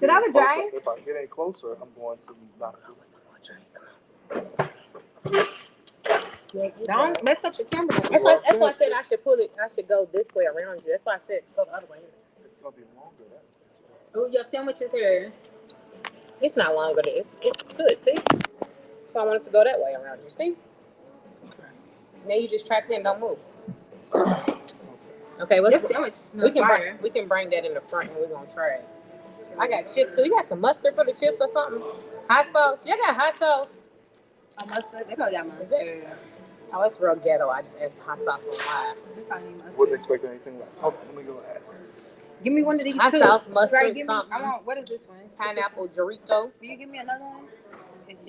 If I get any closer, I'm going to knock it. Don't mess up the camera. That's why I said I should pull it. I should go this way around you. That's why I said go the other way. It's gonna be longer. Oh, your sandwich is here. It's not longer. It's good. See, that's why I wanted to go that way around you. See. Now you just trapped in. Don't move. Okay, we can bring that in the front and we're gonna try it. I got chips too. You got some mustard for the chips or something? Hot sauce? Y'all got hot sauce? Oh, mustard? They probably got mustard. Oh, it's real ghetto. I just asked for hot sauce on why. Wouldn't expect anything less. Oh, let me go ask. Give me one of these. Hot sauce, mustard, right, something. What is this one? Pineapple Dorito. Will you give me another one? It's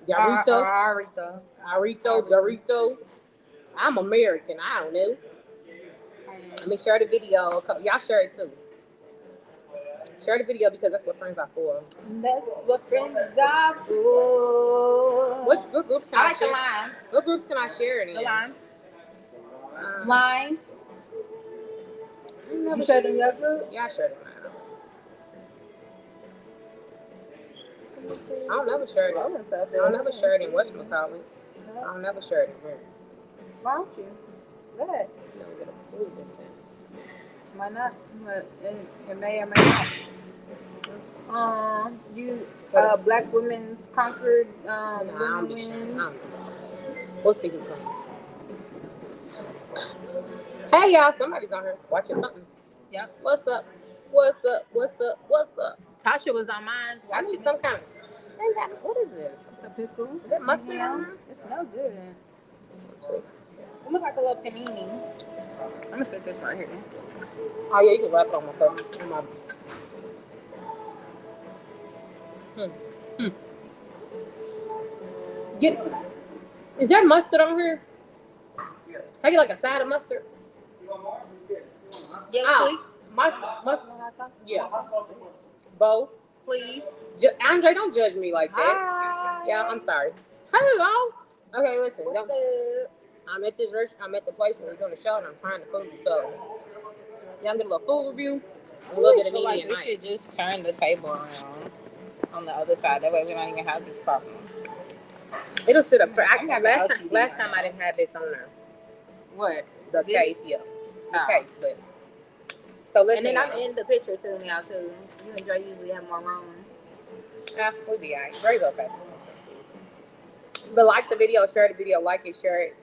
Yarrito. Dorito. I'm American. I don't know. Let me share the video. Y'all share it too. Share the video because that's what friends are for. That's what friends are for. What groups can I share? The line. What groups can I share it in? The line. Line. You shared in your group? Yeah, I shared it. I don't never share it. I don't never share it in whatchamacallit. I don't never share it in here. Why don't you? Go ahead. You don't get approved in 10. Why not? It may or may not. Black women conquered women. We'll see who comes. Hey y'all, somebody's on here watching something. Yep. What's up? Tasha was on mine watching some kind of. What is this? It's a pickle. Is that mustard on there? It smells good. It looks like a little panini. I'm gonna set this right here. Oh yeah, you can wrap it on my phone. Is there mustard on here? Can I get like a side of mustard? Yes, please. Mustard. Yeah. Both. Please. Andre, don't judge me like that. Hi. Yeah, I'm sorry. Hello. Okay, listen. What's up? I'm at the place where we're doing the show and I'm trying the food. So, y'all get a little food review. A little bit of Nene and we should just turn the table around on the other side. That way we don't even have this problem. It'll sit up. Last time I didn't have this on there. What? The case, yeah. The case, but. So listen. And then I'm in the picture too now too. You and Dre usually have more room. Yeah, we'll be alright. Dre's okay. But like the video, share the video, like it, share it,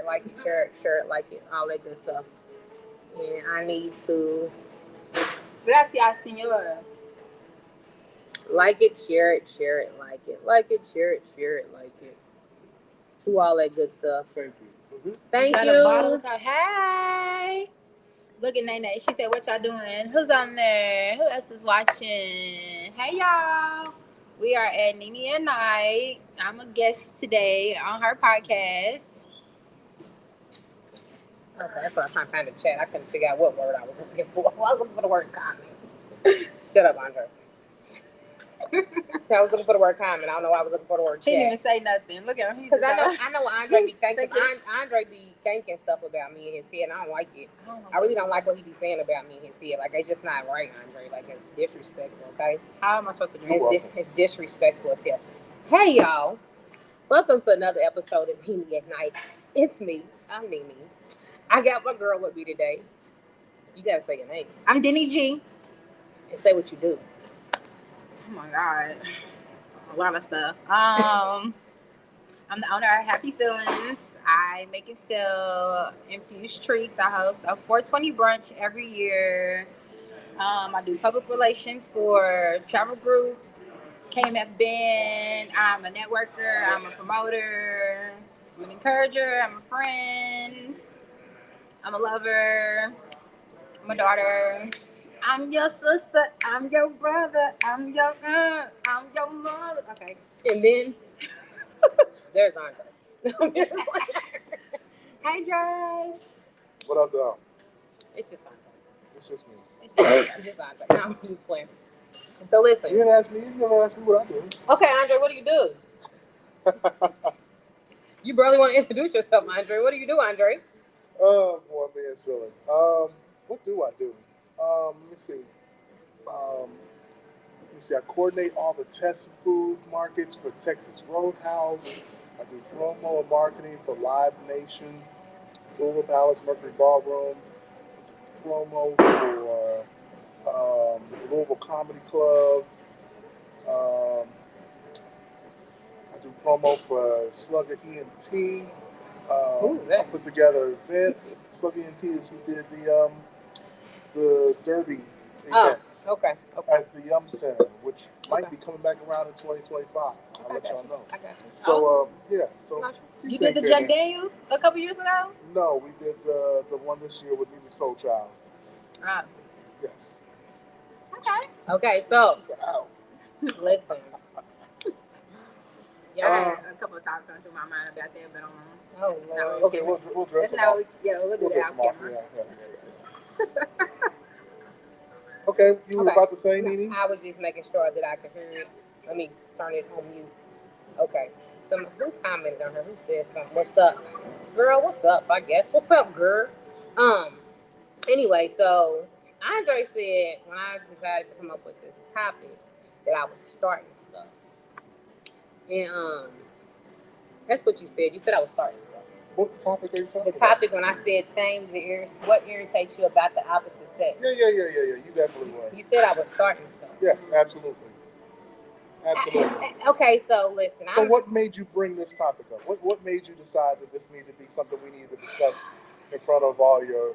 like it, share it, like it, all that good stuff. And I need to. Gracias, señora. Like it, share it, like it, share it, like it. Do all that good stuff. Thank you. Thank you. Hey. Look at Nene. She said, what y'all doing? Who's on there? Who else is watching? Hey, y'all. We are at Nene at Night. I'm a guest today on her podcast. Okay, that's what I was trying to find in the chat. I couldn't figure out what word I was looking for. I was looking for the word comment. Shut up, Andre. I was looking for the word comment. I don't know why I was looking for the word chat. He didn't even say nothing. Look at him. Because I know Andre be thinking. Andre be thinking stuff about me in his head, and I don't like it. I really don't like what he be saying about me in his head. Like, it's just not right, Andre. Like, it's disrespectful, okay? How am I supposed to do It's disrespectful as hell. Hey, y'all. Welcome to another episode of Nene at Night. It's me. I'm Nene. I got my girl with me today. You got to say your name. I'm Deni Gee. And say what you do. Oh my God. A lot of stuff. I'm the owner of Happy Feelings. I make and sell infused treats. I host a 420 brunch every year. I do public relations for Travel Group, KMF Band. I'm a networker. I'm a promoter. I'm an encourager. I'm a friend. I'm a lover. I'm a daughter. I'm your sister, I'm your brother, I'm your mother. Okay. And then there's Andre. Hey, Dre. What up, dog? It's just Andre. It's just me. I'm just Andre. No, I'm just playing. So listen. You didn't ask me. You never asked me what I do. Okay, Andre, what do you do? You barely want to introduce yourself, Andre. What do you do, Andre? Oh, boy, I'm being silly. What do I do? Let me see. me see. I coordinate all the test food markets for Texas Roadhouse. I do promo and marketing for Live Nation, Louisville Palace, Mercury Ballroom. I do promo for Louisville Comedy Club. Um, I do promo for Slugger ENT. Who's that? I put together events. Slugger ENT is who did the Derby events Okay. at the Yum Center, which might Okay. be coming back around in 2025. I'll let y'all know. I got you. So, yeah. So Not sure. You did the Jack Daniels a couple years ago? No, we did the one this year with Music Soul Child. Ah, Yes. okay. Okay, so Ow. listen. I Yeah. had a couple of thoughts running through my mind about that, but Oh, that's not Lord. what Okay, we'll dress that's them not off. what, yeah, we'll do We'll that dress off them off. camera. Yeah. Okay, you were Okay. about to say, No, Nene? I was just making sure that I could hear it. Let me turn it on mute. Okay. Who commented on her? Who said something? What's up? Girl, what's up, I guess. What's up, girl? Anyway, so Andre said when I decided to come up with this topic that I was starting stuff. And that's what you said. You said I was starting stuff. What topic are you talking The about? topic when I said things that what irritates you about the opposite sex. Yeah. You definitely were. You said I was starting stuff. Yes, absolutely. Absolutely. Okay, so listen. So what made you bring this topic up? What made you decide that this needed to be something we need to discuss in front of all your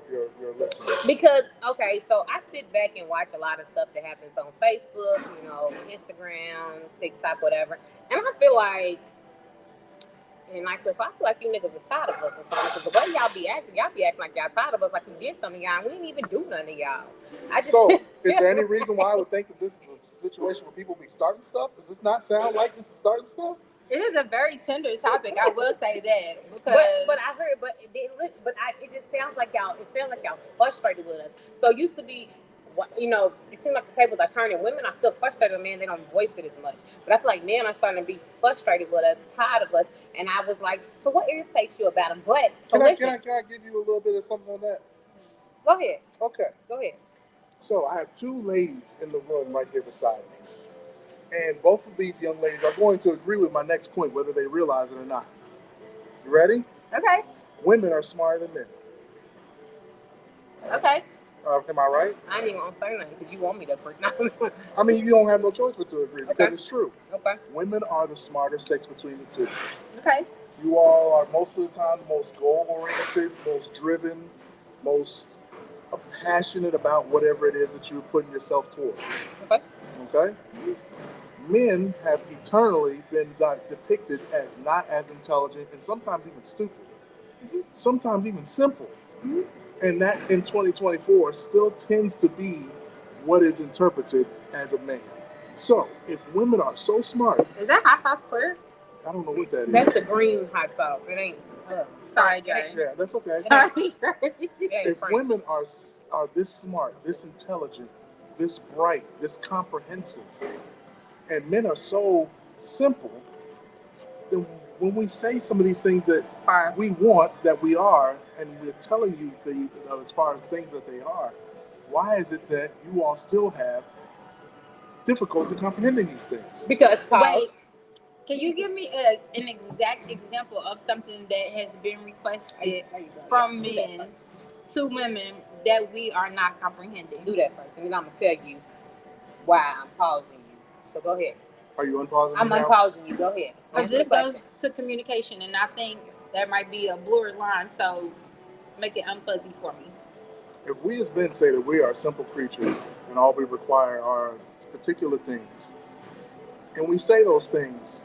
listeners? Because, okay, so I sit back and watch a lot of stuff that happens on Facebook, Instagram, TikTok, whatever. And I feel like, and I feel like you niggas was tired of us or something. Because the way y'all be acting like y'all tired of us, like we did something to y'all, and we didn't even do none to y'all. So, is there any reason why I would think that this is a situation where people be starting stuff? Does this not sound like this is starting stuff? It is a very tender topic. I will say that because but I heard, it just sounds like y'all. It sounds like y'all frustrated with us. So it used to be, it seems like the tables are turning. Women are still frustrated with men. They don't voice it as much. But I feel like men are starting to be frustrated with us, tired of us. And I was like, so what irritates you about them? But so Can I give you a little bit of something on that? Go ahead. Okay. Go ahead. So I have two ladies in the room right here beside me. And both of these young ladies are going to agree with my next point, whether they realize it or not. You ready? okay. Women are smarter than men. Okay. Am I right? I ain't even gonna say nothing because you want me to agree. I mean, you don't have no choice but to agree because it's true. Okay. Women are the smarter sex between the two. Okay. You all are most of the time the most goal-oriented, most driven, most passionate about whatever it is that you're putting yourself towards. Okay. Okay? Men have eternally been depicted as not as intelligent and sometimes even stupid. Sometimes even simple. And that in 2024 still tends to be what is interpreted as a man. So, if women are so smart... Is that hot sauce clear? I don't know what that is. That's the green hot sauce. It ain't... Sorry, Jay. Yeah, that's okay. Sorry. If women are this smart, this intelligent, this bright, this comprehensive, and men are so simple, then when we say some of these things that we want, that we are, and we're telling you as far as things that they are, why is it that you all still have difficulty comprehending these things? Because Wait, can you give me an exact example of something that has been requested from men to women that we are not comprehending? Do that first, and then I'm gonna tell you why I'm pausing you. So go ahead. Are you unpausing? I'm unpausing you. Go ahead. Because this goes to communication, and I think that might be a blurred line. So make it unfuzzy for me. If we as men say that we are simple creatures and all we require are particular things, and we say those things,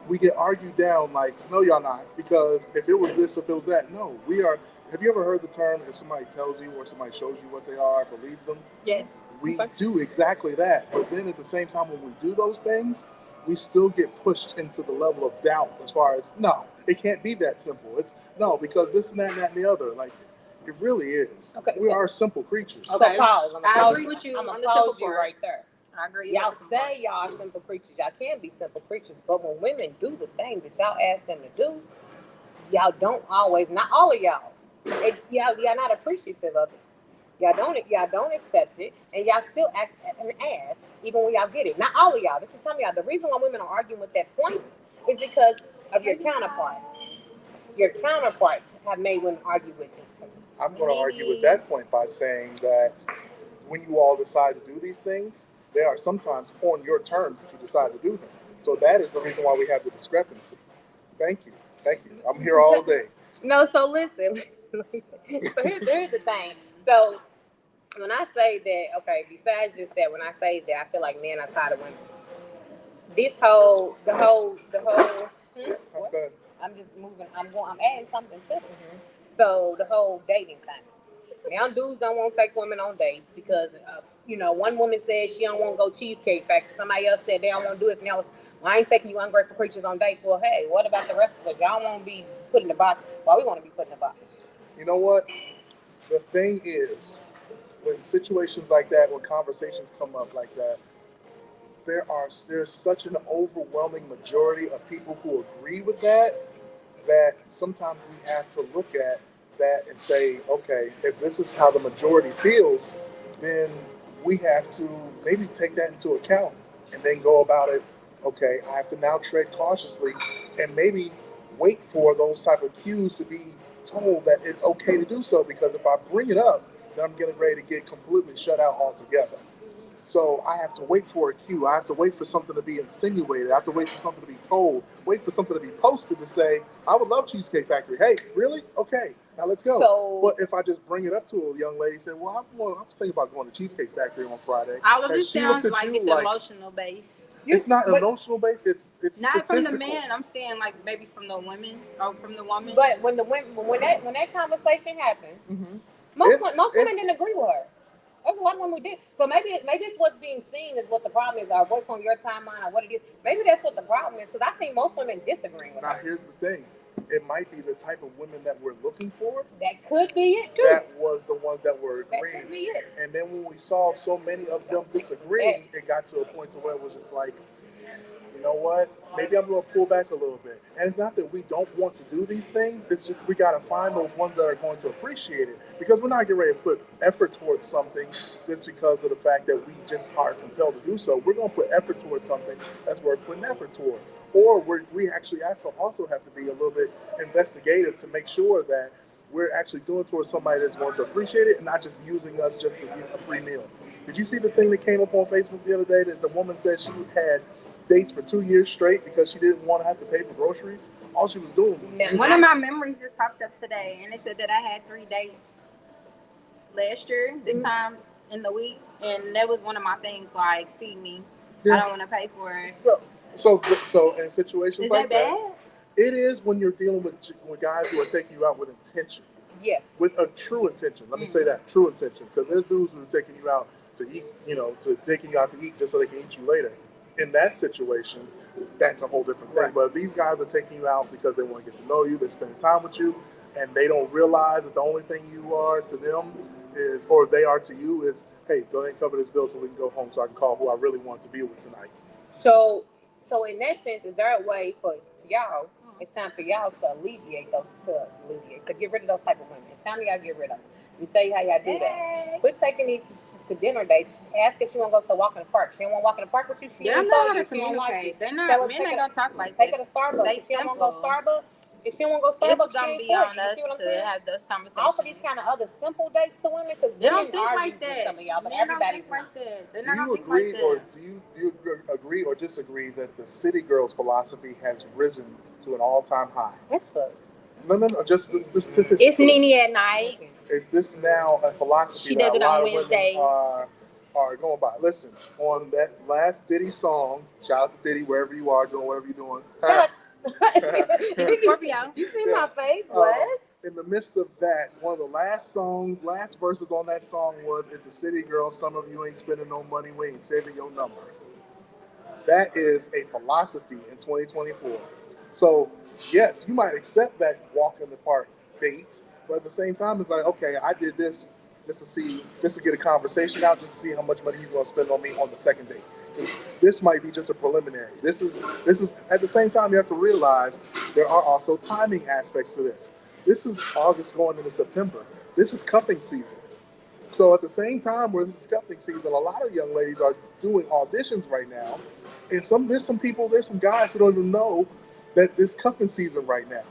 we get argued down like, no, y'all not, because if it was this, if it was that, no, we are. Have you ever heard the term, if somebody tells you or somebody shows you what they are, believe them? Yes. We do exactly that, but then at the same time when we do those things, we still get pushed into the level of doubt as far as, no, it can't be that simple. It's, no, because this and that and that and the other. Like, it really is. Okay, we are simple creatures. Okay, pause. I agree with you. I'm on gonna the simple pause you part. right there. I agree. Y'all say y'all are simple creatures. Y'all can be simple creatures, but when women do the things that y'all ask them to do, y'all don't always, not all of y'all, y'all not appreciative of it. Y'all don't accept it, and y'all still act an ass even when y'all get it. Not all of y'all. This is some of y'all. The reason why women are arguing with that point is because of your counterparts. Your counterparts have made women argue with this point. I'm going to argue with that point by saying that when you all decide to do these things, they are sometimes on your terms that you decide to do them. So that is the reason why we have the discrepancy. Thank you. Thank you. I'm here all day. No, so listen. So here's the thing. So when I say that, okay, besides just that, when I say that, I feel like men are tired of women. The whole. Okay. I'm just moving. I'm adding something to it. So the whole dating thing. Now dudes don't want to take women on dates because, one woman said she don't want to go Cheesecake Factory. Somebody else said they don't want to do it. And else, well, I ain't taking you ungrateful creatures on dates. Well, hey, what about the rest of us? Y'all want to be put in the box. Why we want to be put in the box? You know what? The thing is, when situations like that, when conversations come up like that, there's such an overwhelming majority of people who agree with that sometimes we have to look at that and say, okay, if this is how the majority feels, then we have to maybe take that into account and then go about it. Okay, I have to now tread cautiously and maybe wait for those type of cues to be told that it's okay to do so, because if I bring it up, then I'm getting ready to get completely shut out altogether. So I have to wait for a cue. I have to wait for something to be insinuated. I have to wait for something to be told. Wait for something to be posted to say, I would love Cheesecake Factory. Hey, really? Okay, now let's go. So, but if I just bring it up to a young lady, say, well, I was thinking about going to Cheesecake Factory on Friday. All of this sounds like it's emotional based. It's not emotional based. It's not statistical. From the man. I'm saying like maybe from the women or from the woman. But when that conversation happened, most women didn't agree with her. That's a lot of women did. So maybe it's what's being seen is what the problem is, or what's on your timeline, or what it is. Maybe that's what the problem is, because I think most women disagree with her. Now, here's the thing. It might be the type of women that we're looking for. That could be it, too. That was the ones that were agreeing. That could be it. And then when we saw so many of them disagreeing, it got to a point to where it was just like, you know what? Maybe I'm going to pull back a little bit. And it's not that we don't want to do these things. It's just we got to find those ones that are going to appreciate it. Because we're not getting ready to put effort towards something just because of the fact that we just are compelled to do so. We're going to put effort towards something that's worth putting effort towards. Or we actually also have to be a little bit investigative to make sure that we're actually doing it towards somebody that's going to appreciate it and not just using us just to get a free meal. Did you see the thing that came up on Facebook the other day that the woman said she had dates for 2 years straight because she didn't want to have to pay for groceries? All she was doing was... One of my memories just popped up today, and it said that I had 3 dates last year, this time in the week, and that was one of my things, like, feed me. Yeah. I don't want to pay for it. So in situations like that, bad? It is when you're dealing with guys who are taking you out with intention. Yeah. With a true intention. Let me say that, true intention. Because there's dudes who are taking you out to eat, taking you out to eat just so they can eat you later. In that situation, that's a whole different thing. Right. But if these guys are taking you out because they want to get to know you, they're spending time with you, and they don't realize that the only thing you are to them is, or they are to you, is, hey, go ahead and cover this bill so we can go home so I can call who I really want to be with tonight. So in that sense, is there a way for y'all, it's time for y'all to get rid of those type of women. It's time for y'all to get rid of them. Let me tell you how y'all do that. Quit taking these to dinner dates. Ask if she want to go to walk in the park. She don't want to walk in the park with you. She don't know how to communicate. They're not. Men ain't gonna talk like that. Take her to Starbucks. If she don't want to go Starbucks, if she don't want to go Starbucks, it's gonna be on us to have those conversations. Offer these kind of other simple dates to women, because they don't think like that. Some of y'all, but men everybody's don't think like that. They're not. Do you agree, or do you agree or disagree that the city girls philosophy has risen to an all-time high? That's good. No. Just the statistics. It's Nene at night. Is this now a philosophy she that does it a lot on of Wednesdays. women are going by? Listen, on that last Diddy song, shout out to Diddy wherever you are, doing whatever you're doing. Scorpio. You see my face? What? In the midst of that, one of the last verses on that song was, "It's a city girl, some of you ain't spending no money, we ain't saving your number." That is a philosophy in 2024. So, yes, you might accept that walk in the park date, but at the same time, it's like, okay, I did this just to get a conversation out, just to see how much money he's going to spend on me on the second date. This might be just a preliminary. This is at the same time, you have to realize there are also timing aspects to this. This is August going into September. This is cuffing season. So at the same time where this is cuffing season, a lot of young ladies are doing auditions right now, and there's some guys who don't even know that it's cuffing season right now.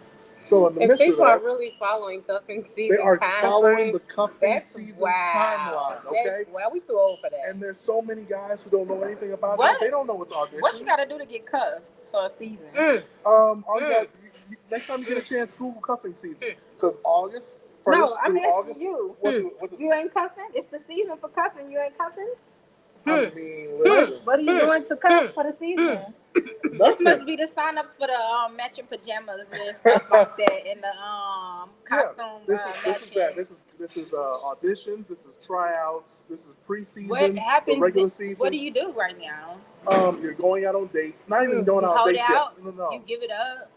So in the If midst of people are that, really following cuffing they season are time following frame, the cuffing that's season wow. timeline. Okay, Well, we too old for that. and there's so many guys who don't know anything about What? that. They don't know what's audition. What you gotta do to get cuffed for a season? All you got, next time you get a chance, Google cuffing season because August. No, I'm through asking August, you. what You ain't cuffing? It's the season for cuffing. You ain't cuffing? I mean, listen. What are you doing to cuff for the season? This must be the sign-ups for the matching pajamas and stuff like that, and the costume matching. This is auditions. This is tryouts. This is preseason. What happens? The regular season. What do you do right now? You're going out on dates. Not even going out on dates yet. No. You give it up.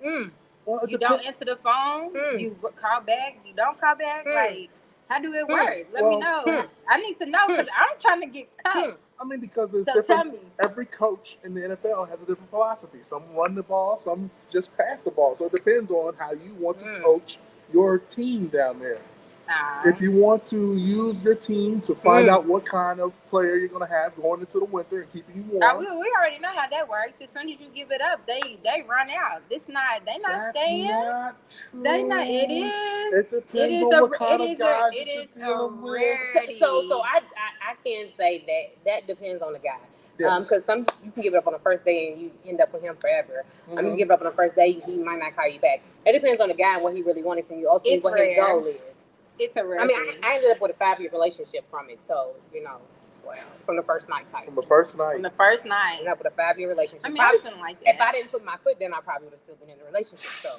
Well, You don't answer the phone. You call back. You don't call back. Like, how do it work? Let me know. I need to know because I'm trying to get cuffed. I mean, because there's So different. tell me. Every coach in the NFL has a different philosophy. Some run the ball, some just pass the ball. So it depends on how you want to coach your team down there. If you want to use your team to find out what kind of player you're going to have going into the winter and keeping you warm. We already know how that works. As soon as you give it up, they run out. They not staying. Not true. They not. It is. It depends on what kind of guys that you're dealing with. So I can't say that depends on the guy. Because you can give it up on the first day and you end up with him forever. I mean, you give it up on the first day, he might not call you back. It depends on the guy and what he really wanted from you. Ultimately, what his goal is. It's a rare. I mean, I ended up with a 5-year relationship from it, so from the first night type. From the first night. I ended up with a 5-year relationship. I mean, everything like that. If I didn't put my foot down, I probably would have still been in a relationship. So.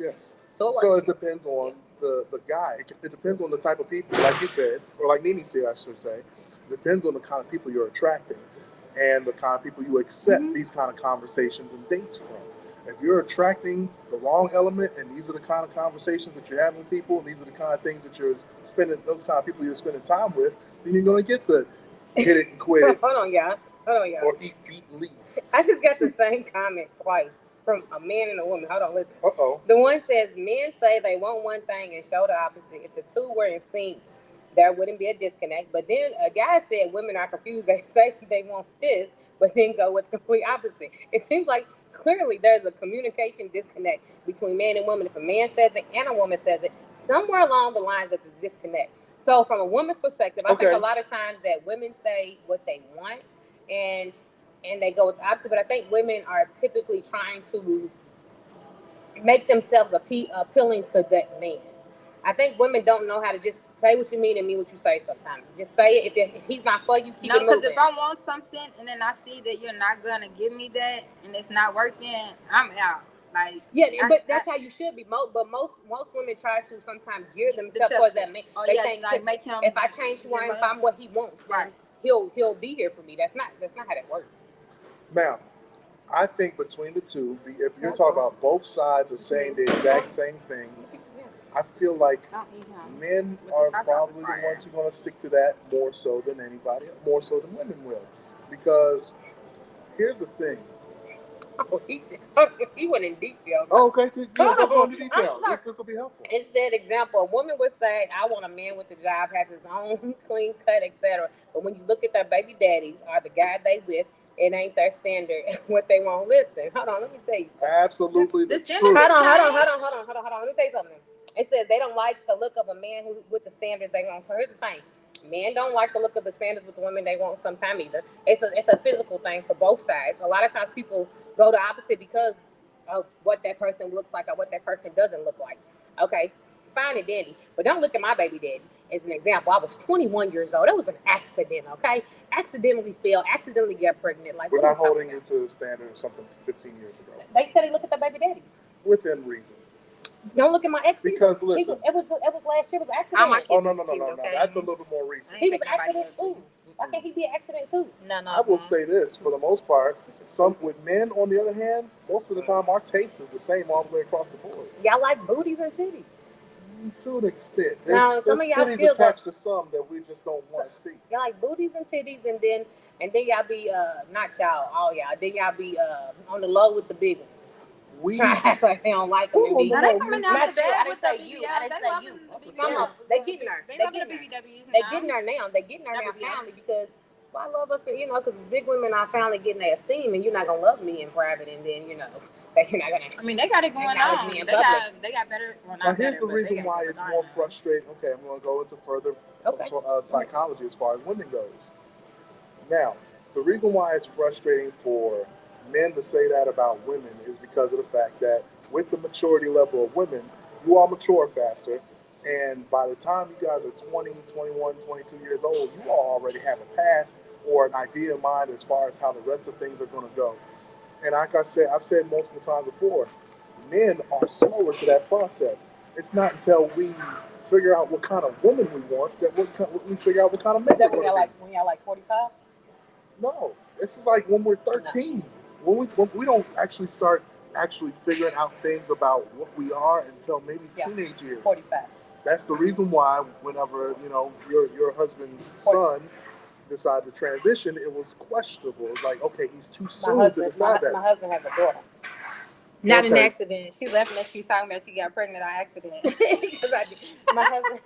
Yes. So it depends on the guy. It depends on the type of people, like you said, or like Nene said, I should say. It depends on the kind of people you're attracting and the kind of people you accept these kind of conversations and dates from. If you're attracting the wrong element, and these are the kind of conversations that you're having with people, and these are the kind of things that you're spending, those kind of people you're spending time with, then you're going to get the hit it and quit it. Hold on, y'all. Or eat, beat, and leave. I just got the same comment twice from a man and a woman. Hold on, listen. Uh-oh. The one says, men say they want one thing and show the opposite. If the two were in sync, there wouldn't be a disconnect. But then a guy said women are confused. They say they want this, but then go with the complete opposite. It seems like clearly there's a communication disconnect between man and woman. If a man says it and a woman says it, somewhere along the lines there's a disconnect. So from a woman's perspective, I think a lot of times that women say what they want and they go with the opposite. But I think women are typically trying to make themselves appealing to that man. I think women don't know how to just say what you mean and mean what you say sometimes. Just say it. If he's not for you, keep it moving. No, because if I want something and then I see that you're not going to give me that and it's not working, I'm out. Like, but that's how you should be. But most women try to sometimes gear themselves towards that man. They think like, make him. If I change who I am, if I'm what he wants, right? He'll be here for me. That's not how that works. Now, I think between the two, if you're talking about both sides are saying the exact same thing, I feel like men are probably the ones who are going to stick to that more so than anybody, more so than women will. Because here's the thing. He went in detail. Oh, okay. Go into detail. This will be helpful. Instead, example, a woman would say, I want a man with a job, has his own clean cut, etc. But when you look at their baby daddies or the guy they with, it ain't their standard what they want. Listen, hold on, let me tell you something. Absolutely the truth. Hold on. Let me tell you something. It says they don't like the look of a man with the standards they want. So here's the thing. Men don't like the look of the standards with the women they want sometimes either. It's a physical thing for both sides. A lot of times people go the opposite because of what that person looks like or what that person doesn't look like. Okay, fine and dandy. But don't look at my baby daddy as an example. I was 21 years old. That was an accident, okay? Accidentally fell, accidentally got pregnant. Like, we're not holding you to the standard of something 15 years ago. They said they look at their baby daddy. Within reason. Don't look at my ex. Because listen, it was last year. It was an accident. Oh no. That's a little bit more recent. He was an accident too. Why can't he be an accident too? No. I will say this for the most part. Some with men, on the other hand, most of the time our taste is the same all the way across the board. Y'all like booties and titties. To an extent. There's some of y'all titties still attached to some that we just don't want to see. Y'all like booties and titties, and then y'all be not y'all, all y'all. Then y'all be on the low with the big ones. we try to act like they don't like them and be. Now they coming out Not the you, I bed didn't with say the you. BBLs. I didn't They say love you. the Some of them, they getting there. They They love the getting there. BBWs They now. getting there now. They getting there Never now be able. finally because well, I love us, you know, because big women are finally getting their esteem, and you're not gonna love me in private, and then you know that you're not gonna. I mean, they got it going acknowledge on. me in They got better. Well, now not here's better, the but they reason got why good it's on more now. frustrating. Okay, I'm going to go into further Okay. psychology as far as women goes. Now, the reason why it's frustrating for men to say that about women is because of the fact that with the maturity level of women, you all mature faster. And by the time you guys are 20, 21, 22 years old, you all already have a path or an idea in mind as far as how the rest of things are going to go. And like I said, I've said multiple times before, men are slower to that process. It's not until we figure out what kind of woman we want that we figure out what kind of man Is that we're when going to be. when y'all like 45? No, this is like when we're 13. When we don't actually start actually figuring out things about what we are until maybe teenage years. 45. That's the reason why whenever your husband's son decided to transition, it was questionable. It's like, okay, he's too soon to decide that. My husband has a daughter. Not an accident. She left and she talking about she got pregnant on accident. My husband,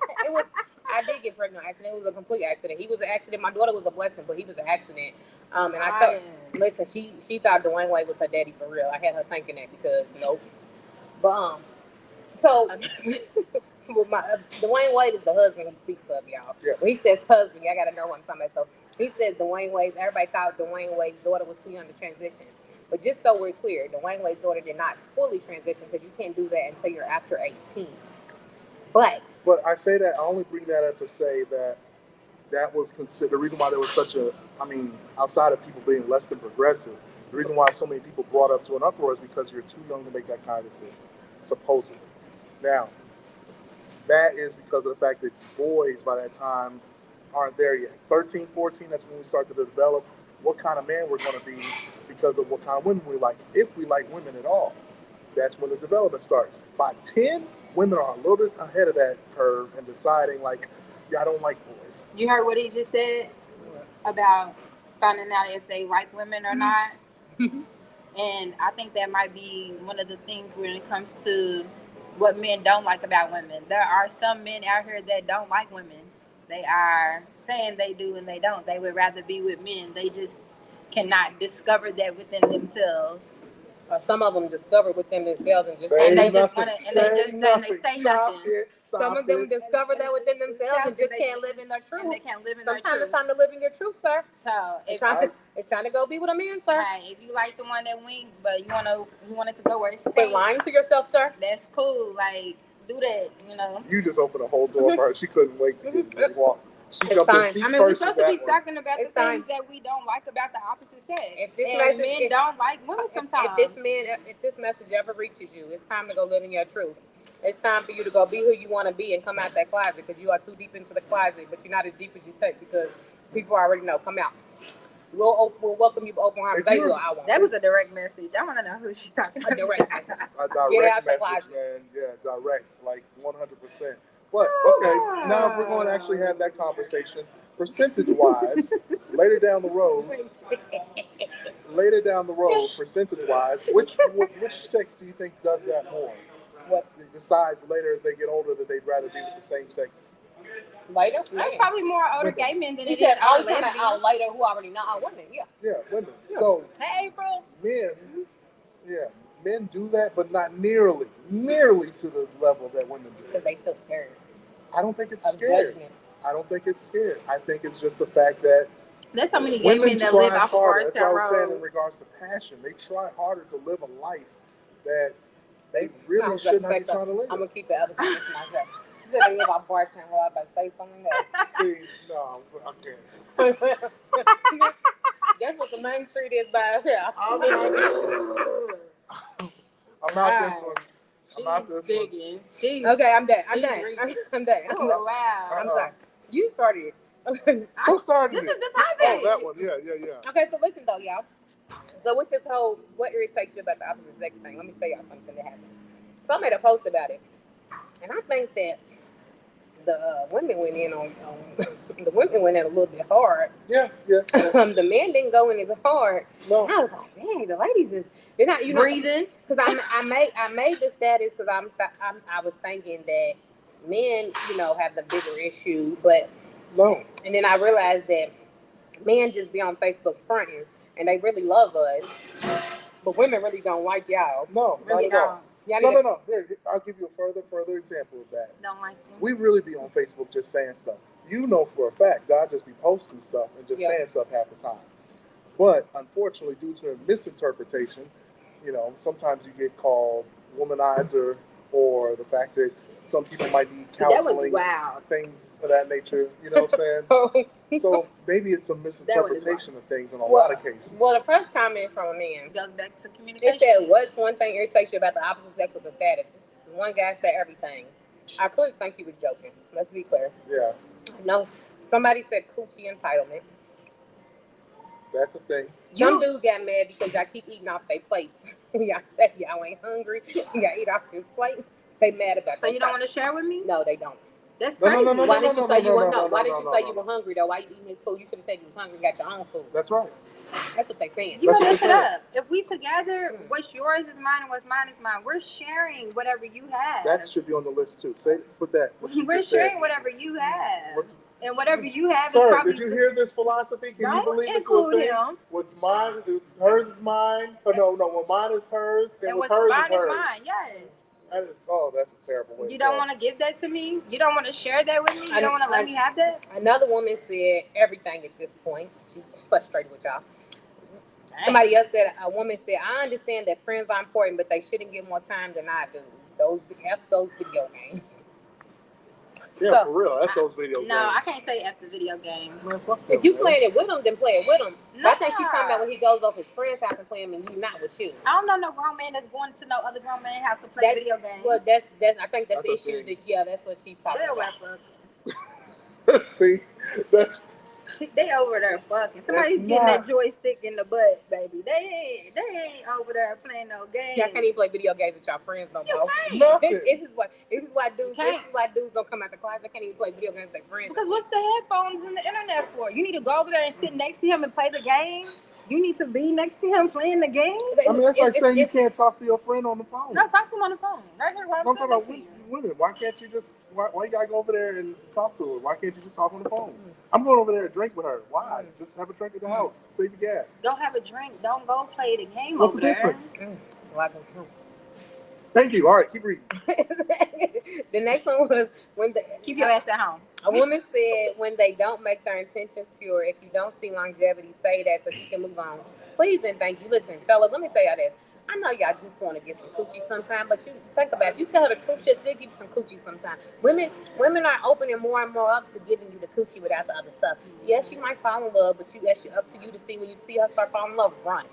I did get pregnant on accident. It was a complete accident. He was an accident. My daughter was a blessing, but he was an accident. And I told listen, she thought Dwayne Wade was her daddy for real. I had her thinking that because nope. But so well, Dwayne Wade is the husband he speaks of, y'all. Yes. When he says husband, y'all gotta know what I'm talking about. So he says Dwayne Wade. Everybody thought Dwayne Wade's daughter was too young to transition. But just so we're clear, Dwayne Wade's daughter did not fully transition because you can't do that until you're after 18. But I say that I only bring that up to say that was considered the reason why there was such a. I mean, outside of people being less than progressive, the reason why so many people brought up to an uproar is because you're too young to make that kind of decision, supposedly. Now, that is because of the fact that boys by that time aren't there yet. 13, 14, that's when we start to develop what kind of man we're going to be because of what kind of women we like. If we like women at all, that's when the development starts. By 10, women are a little bit ahead of that curve and deciding, like, yeah, I don't like boys. You heard what he just said about finding out if they like women or not? And I think that might be one of the things when it comes to what men don't like about women. There are some men out here that don't like women. They are saying they do and they don't. They would rather be with men. They just cannot discover that within themselves. some of them discover within themselves and just Say And they just nothing. want to, and they just and they say Stop nothing. it. Stop some of them it. discover that within themselves and just can't live in their And truth. they can't live in their Sometimes it's truth. time to live in your truth, sir. So It's trying to go be with a man, sir. hey, if you like the one that wink, but you want it to go where it's Quit lying to yourself, sir. that's cool. Like, do that, You just opened a whole door for her. She couldn't wait to get walk. She It's jumped fine. in feet I mean, we're first supposed with to be that one. talking about It's the things fine. that we don't like about the opposite sex. If this And message- men if- don't like women sometimes. If this message ever reaches you, it's time to go live in your truth. It's time for you to go be who you want to be and come out that closet because you are too deep into the closet, but you're not as deep as you think because people already know. Come out. We'll welcome you with open arms. They will. I won't. That was a direct message. I want to know who she's talking about. A direct message. A Get out direct the message, closet. man. Yeah, direct, like 100%. But okay, now if we're going to actually have that conversation, percentage-wise, later down the road, percentage-wise, which sex do you think does that more? What decides later as they get older that they'd rather be with the same sex? Later? That's probably more older gay men than He it said, is "Oh, older you're talking about lesbians. later who already know women." Yeah. Yeah, women. Yeah. So Hey, April. men do that, but not nearly to the level that women do. Because they still scared. I don't think it's Of scared. judgment. I don't think it's scared. I think it's just the fact that There's so many gay men that live off of harder. That's what I Forest was saying in Road. regards to passion. They try harder to live a life that they really should not be trying to live. I'm going to keep the other thing to myself. She said they live off Forest Road. Well, I about to say something else. See, no, I can't. That's what the main street is by itself. I'm out this one. I'm out this one. Okay, I'm done. I'm she's done. reaching. I'm done. Oh, wow. I'm sorry. You started it. Who started This it? is the topic. Oh, that one. Yeah. Okay, so listen though, y'all. So with this whole what irritates you about the opposite sex thing, let me tell y'all something that happened. So I made a post about it. And I think that the women went in on the women went in a little bit hard. Yeah. The men didn't go in as hard. No. I was like, dang, the ladies is they're not, breathing. Because I made the status because I was thinking that men, have the bigger issue, but No. And then I realized that men just be on Facebook fronting and they really love us, but women really don't like y'all. No, Really not at all. don't. No. Here, I'll give you a further example of that. Don't like them. We really be on Facebook just saying stuff. You know for a fact that I just be posting stuff and just saying stuff half the time. But unfortunately, due to misinterpretation, sometimes you get called womanizer, or the fact that some people might need counseling, things of that nature. You know what I'm saying? So maybe it's a misinterpretation of things in a lot of cases. Well, the first comment from a man goes back to communication. It said, "What's one thing irritates you about the opposite sex with the status?" One guy said everything. I clearly think he was joking. Let's be clear. Yeah. No, somebody said coochie entitlement. That's a thing. Some dude got mad because y'all keep eating off their plates. Y'all say y'all ain't hungry. Y'all eat off his plate. They mad about that. So you don't want to share with me? No, they don't. That's crazy. Why didn't you say you were hungry? Why didn't you say you were hungry though? Why you eating his food? You should have said you was hungry and got your own food. That's right. That's what they saying. You gotta mix it up. If we together, what's yours is mine and what's mine is mine. We're sharing whatever you have. That should be on the list too. Put that. We're sharing whatever you have. And whatever you have is probably... did you hear this philosophy? Can you believe this little thing? What's mine is hers is mine. Or no, what mine is hers, and what's hers mine is hers. Mine, yes. That's a terrible way. You don't want to give that to me? You don't want to share that with me? You don't want to let me have that? Another woman said everything at this point. She's frustrated with y'all. Dang. Somebody else said, a woman said, I understand that friends are important, but they shouldn't get more time than I do. Those video games. Yeah, for real. That's those video games. No, I can't say after video games. Man, fuck if you playing it with them, then play it with them. No. I think she's talking about when he goes over his friend's house and playing and he's not with you. I don't know no grown man that's going to no other grown man house to play video games. Well, I think that's the issue. That's what she's talking about. See, that's... They over there fucking. Somebody's getting that joystick in the butt, baby. They ain't over there playing no games. Y'all can't even play video games with y'all friends no more. Nothing. This is why dudes don't come out the class. They can't even play video games with their friends. Because what's the headphones and the internet for? You need to go over there and sit next to him and play the game. You need to be next to him playing the game. I mean, that's like saying you can't talk to your friend on the phone. No, talk to him on the phone. Right here, right I'm talking about women. Why can't you just? Why you gotta go over there and talk to her? Why can't you just talk on the phone? I'm going over there and drink with her. Why? Just have a drink at the house. Save your gas. Don't have a drink. Don't go play the game. What's over the difference? So I go, Thank you. All right, keep reading. The next one was keep your ass at home. A woman said when they don't make their intentions pure, if you don't see longevity, say that so she can move on. Please and thank you. Listen, fellas, let me say y'all this. I know y'all just want to get some coochie sometime, but you think about it. If you tell her the truth, she'll still give you some coochie sometime. Women are opening more and more up to giving you the coochie without the other stuff. Yes, she might fall in love, but that's up to you to see. When you see her start falling in love, run.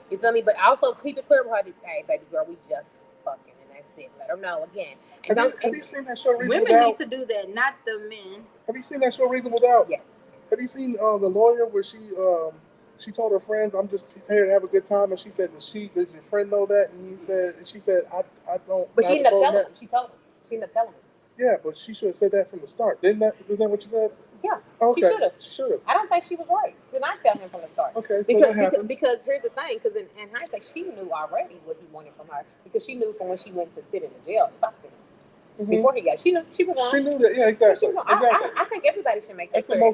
You feel me? But also keep it clear with her that, hey, baby girl, we just fucking, and that's it. Let her know again. And have you seen that show Reasonable Doubt? Women need to do that, not the men. Have you seen that show Reasonable Doubt? Yes. Have you seen the lawyer where she told her friends, "I'm just here to have a good time," and she said, "Does your friend know that?" And she said, "I don't." But she ended up telling him. She told him. She ended up telling him. Yeah, but she should have said that from the start. Was that what you said? Yeah. Okay. She should have. I don't think she was right to not tell him from the start. Okay, so what happens? Because here's the thing, because in hindsight, she knew already what he wanted from her, because she knew from when she went to sit in the jail and talk to him. Mm-hmm. Before he got, she knew wrong. She knew that, yeah, exactly. I think everybody should make that clear.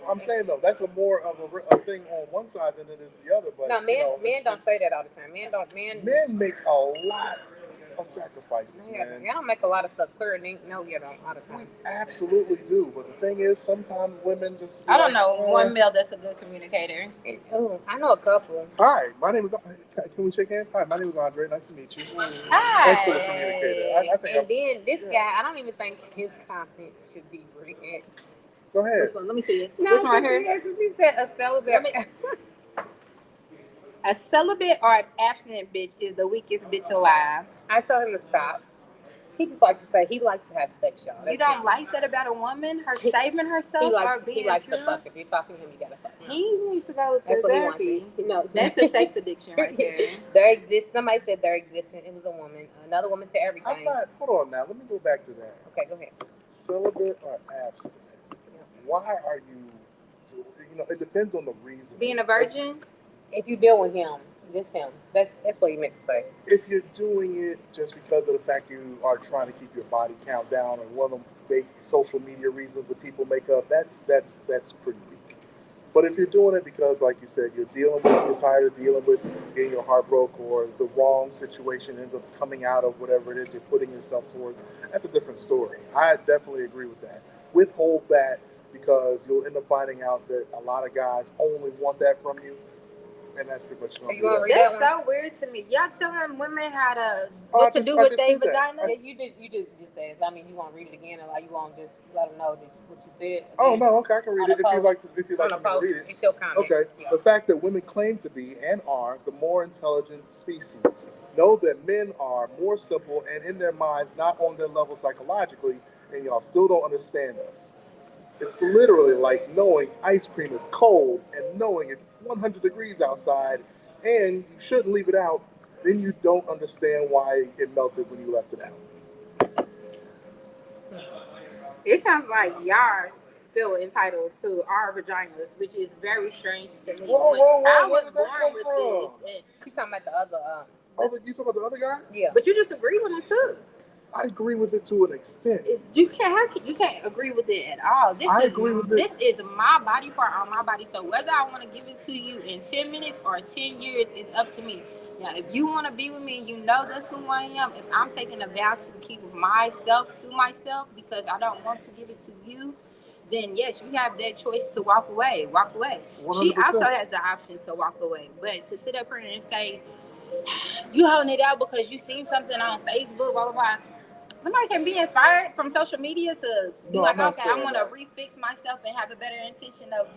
I'm saying though, that's more of a thing on one side than it is the other. But no, men don't say that all the time. Men make a lot of sacrifices, man. Y'all don't make a lot of stuff clear, and no, you don't all the time. We absolutely do, but the thing is, sometimes women just. I don't know one male that's a good communicator. I know a couple. Hi, my name is. Can we shake hands? Hi, my name is Andre. Nice to meet you. Hi. Excellent communicator. Then this guy, I don't even think his comment should be read. Go ahead. Let me see it. No, this one right here. He said a celibate. A celibate or an abstinent bitch is the weakest bitch alive. I told him to stop. He just likes to say he likes to have sex, y'all. You don't like that about a woman? Her saving herself or being he likes true? to fuck. If you're talking to him, you gotta fuck. He needs to go That's to what therapy. he wants. That's a sex addiction right there. There exists. Somebody said there existed. It was a woman. Another woman said everything. I'm not. Hold on now. Let me go back to that. Okay, go ahead. Celibate or abstinent? Why are you? You know, it depends on the reason. Being a virgin. If you deal with him, just him. That's what he meant to say. If you're doing it just because of the fact you are trying to keep your body count down, or one of them fake social media reasons that people make up, that's pretty weak. But if you're doing it because, like you said, you're tired of dealing with getting your heart broke, or the wrong situation ends up coming out of whatever it is you're putting yourself towards, that's a different story. I definitely agree with that. Withhold that, because you'll end up finding out that a lot of guys only want that from you, and that's pretty much going to be That's so weird to me. Y'all telling women how to what to do with their vagina? You just said. I mean, you want to read it again, or like you want to just let them know what you said? Again? Oh no, okay, I can read it if you like. If you like to read it, it's your comment. Okay, yeah. The fact that women claim to be and are the more intelligent species. Know that men are more simple and in their minds not on their level psychologically, and y'all still don't understand us. It's literally like knowing ice cream is cold and knowing it's 100 degrees outside and you shouldn't leave it out. Then you don't understand why it melted when you left it out. It sounds like y'all feel entitled to our vaginas, which is very strange to me. Whoa, I was born with this. You talking about the other? You talking about the other guy? Yeah. But you just agreed with him too. I agree with it to an extent. You can't agree with it at all. This is my body part on my body. So whether I want to give it to you in 10 minutes or 10 years is up to me. Now, if you want to be with me and you know that's who I am, if I'm taking a vow to keep myself to myself because I don't want to give it to you, then yes, you have that choice to walk away. Walk away. 100%. She also has the option to walk away. But to sit up here and say, you holding it out because you seen something on Facebook, blah, blah, blah. Somebody can be inspired from social media to be okay, I want to refix myself and have a better intention of,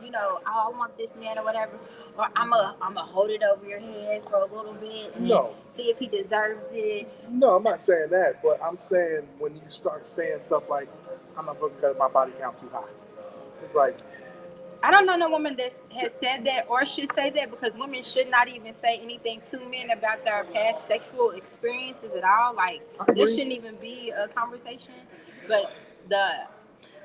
I want this man or whatever. Or I'm a hold it over your head for a little bit and see if he deserves it. No, I'm not saying that, but I'm saying when you start saying stuff like, I'm not going to cut my body count too high. It's like, I don't know no woman that has said that or should say that, because women should not even say anything to men about their past sexual experiences at all. Like, this shouldn't even be a conversation. But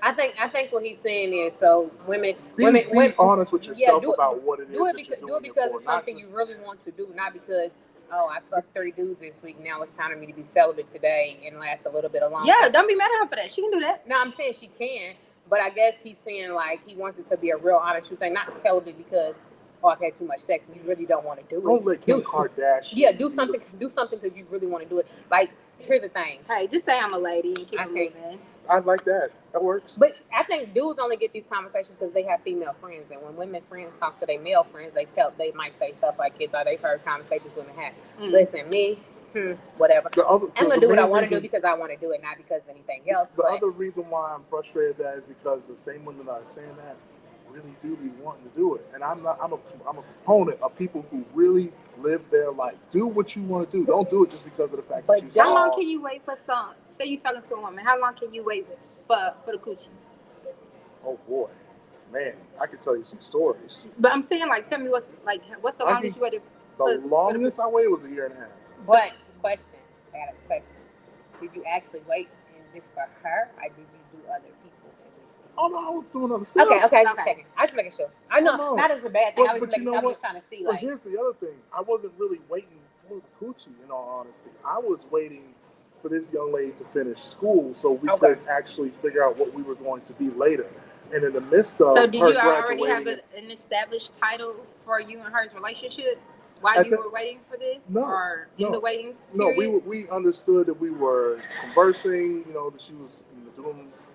I think what he's saying is, so women, be honest with yourself about what it is. Do it because it's something you really want to do, not because, I fucked 30 dudes this week. Now it's time for me to be celibate today and last a little bit of longer. Yeah, don't be mad at her for that. She can do that. No, I'm saying she can. But I guess he's saying, like, he wants it to be a real honest truth thing, not celibate because, I've had too much sex and you really don't want to do it. Don't let Kim Kardashian. Yeah, do something because you really want to do it. Like, here's the thing. Hey, just say I'm a lady and keep it moving. I like that. That works. But I think dudes only get these conversations because they have female friends. And when women friends talk to their male friends, they might say stuff like, kids, they've heard conversations women have. Listen, me, whatever. I'm going to do what I want to do because I want to do it, not because of anything else. The other reason why I'm frustrated that is because the same women that are saying that really do be wanting to do it. And I'm a proponent of people who really live their life. Do what you want to do. Don't do it just because of the fact that you saw. How long can you wait for some? Say you're talking to a woman. How long can you wait for the coochie? Oh, boy. Man, I can tell you some stories. But I'm saying, like, tell me what's the longest you waited? The longest I waited was a year and a half. But, question. I got a question. Did you actually wait just for her, or did you do other people? Oh, no, I was doing other stuff. Okay, just checking. I was making sure. I know, not as a bad thing. I was making sure. I'm just trying to see, But here's the other thing. I wasn't really waiting for the coochie, in all honesty. I was waiting for this young lady to finish school so we could actually figure out what we were going to be later. And in the midst of So did you already have an established title for you and her's relationship while you were waiting for this? Or in the waiting period? No, we understood that we were conversing, that she was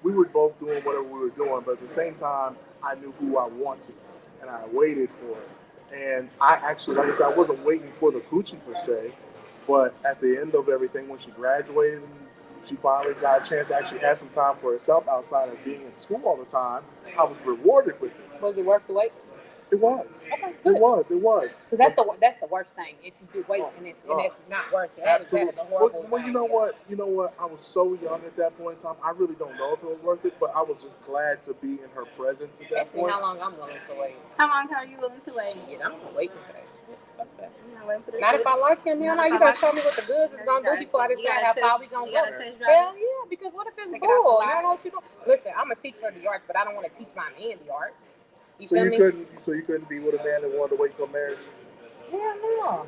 we were both doing whatever we were doing, but at the same time, I knew who I wanted, and I waited for it. And I actually, like I said, I wasn't waiting for the coochie per se, but at the end of everything, when she graduated and she finally got a chance to actually have some time for herself outside of being in school all the time, I was rewarded with it. Was it worth the wait? It was. Okay, good. It was. Because that's the worst thing. If you do wait and it's not worth it. That is a horrible well, you know what? You know what? I was so young at that point in time. I really don't know if it was worth it, but I was just glad to be in her presence at that Ask me point. how long I'm willing to wait. How long are you willing to wait? Shit, I'm not waiting for that shit. Fuck that. Not Not if I like him, man. Like, you gonna show me what the goods is gonna do before I decide how far we gonna go. Hell yeah, because what if it's bull? You don't know what you doing. Listen, I'm a teacher of the arts, but I don't want to teach my man the arts. You feel me? So you couldn't be with a man that wanted to wait till marriage? Hell no.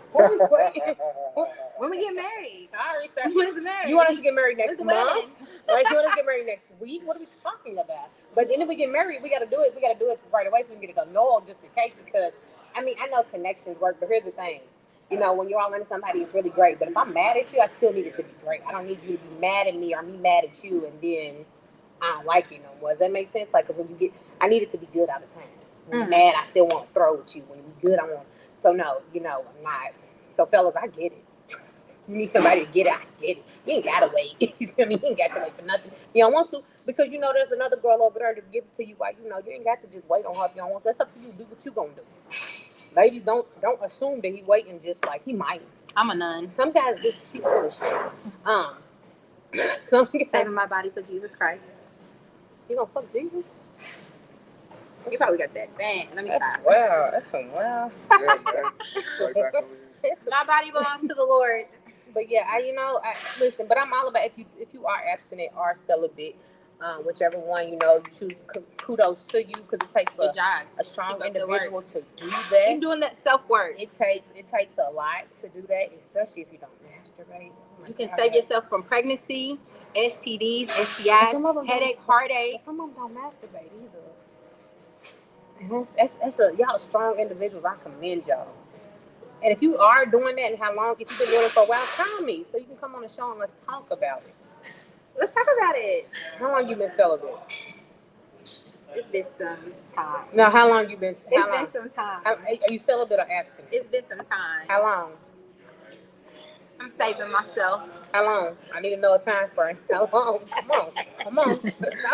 When we get married? I already said. When's the marriage? You want us to get married next month? Right? You want us to get married next week? What are we talking about? But then if we get married, we got to do it. We got to do it right away so we can get it annulled just in case. Because I mean, I know connections work, but here's the thing. You know, when you're all into somebody, it's really great. But if I'm mad at you, I still need it to be great. I don't need you to be mad at me or me mad at you, and then I don't like you no more. Does that make sense? Like, because when you get, I need it to be good all the time. When you're mad, I still want to throw with you. When you're good, I want. So no, you know, I'm not. So fellas, I get it. You need somebody to get it. I get it. You ain't gotta wait. You feel me? You ain't got to wait for nothing. You don't want to because you know there's another girl over there to give it to you. Like, you know, you ain't got to just wait on her if you don't want to. That's up to you. Do what you gonna do. Ladies, don't assume that he waiting just like he might. I'm a nun. Some guys do. She's full of shit. Some guys Saving my body for Jesus Christ. You gonna fuck Jesus? You probably got that. Dang, let me stop. Wow. That's some wow. Yeah, man. Right back over here. My body belongs to the Lord. But yeah, listen. But I'm all about if you are abstinent or celibate, whichever one you choose. Kudos to you because it takes a strong individual to do that. Keep doing that self work. It takes a lot to do that, especially if you don't masturbate. You can save yourself from pregnancy, STDs, STIs, headache, heartache. Some of them don't masturbate either. And that's y'all strong individuals. I commend y'all. And if you are doing that and how long, if you've been doing it for a while, call me so you can come on the show and let's talk about it. Let's talk about it. How long you been celibate? It's been some time. No, how long you been? It's been some time. Are you celibate or abstinent? It's been some time. How long? I'm saving myself. How long? I need to know a time frame. How long? Come on.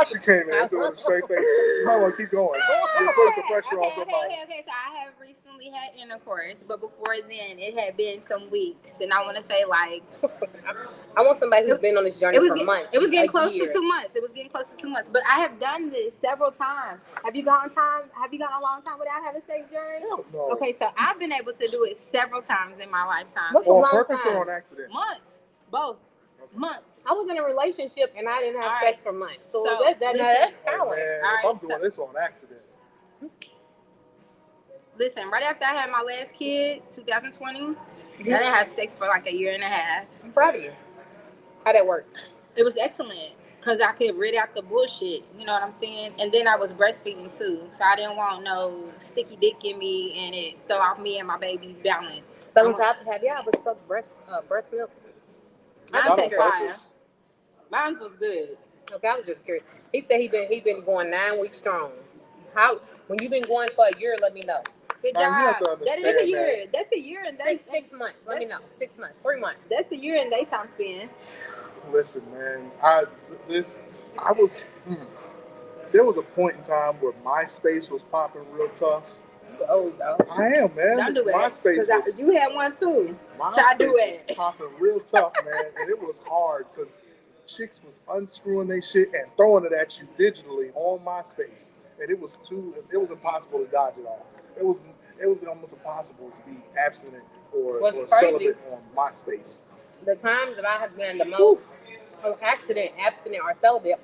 She came in with a straight face. You might want to keep going. You're putting some pressure on somebody. Okay. So I have recently had intercourse, but before then, it had been some weeks, and I want to say like. I want somebody who's been on this journey for months. It was getting close to 2 months. But I have done this several times. Have you gone a long time without having sex during? No. Okay, so I've been able to do it several times in my lifetime. What's a long purpose time? or on accident? Months. Both. Okay. Months. I was in a relationship and I didn't have sex for months. So that's talent. Oh, man, if I'm doing this on accident. Listen, right after I had my last kid, 2020, I didn't have sex for like a year and a half. I'm proud of you. How'd that work? It was excellent because I could rid out the bullshit. You know what I'm saying? And then I was breastfeeding too, so I didn't want no sticky dick in me and it throw off me and my baby's balance. Fellas, have y'all ever sucked breast milk? Mine tastes fire. Mine was good. Okay, I was just curious. He said he been going 9 weeks strong. How when you been going for a year? Let me know. Good Man, job. That is a year. That's a year and 6 months. Let me know. 6 months. 3 months. That's a year in daytime span. Listen, man. There was a point in time where MySpace was popping real tough. Oh no. I am, man. Don't do it. MySpace was, you had one too. MySpace do it. was popping real tough, man, and it was hard because chicks was unscrewing their shit and throwing it at you digitally on MySpace, and it was impossible to dodge it all. It was almost impossible to be abstinent or celibate on MySpace. The times that I have been the most abstinent or celibate,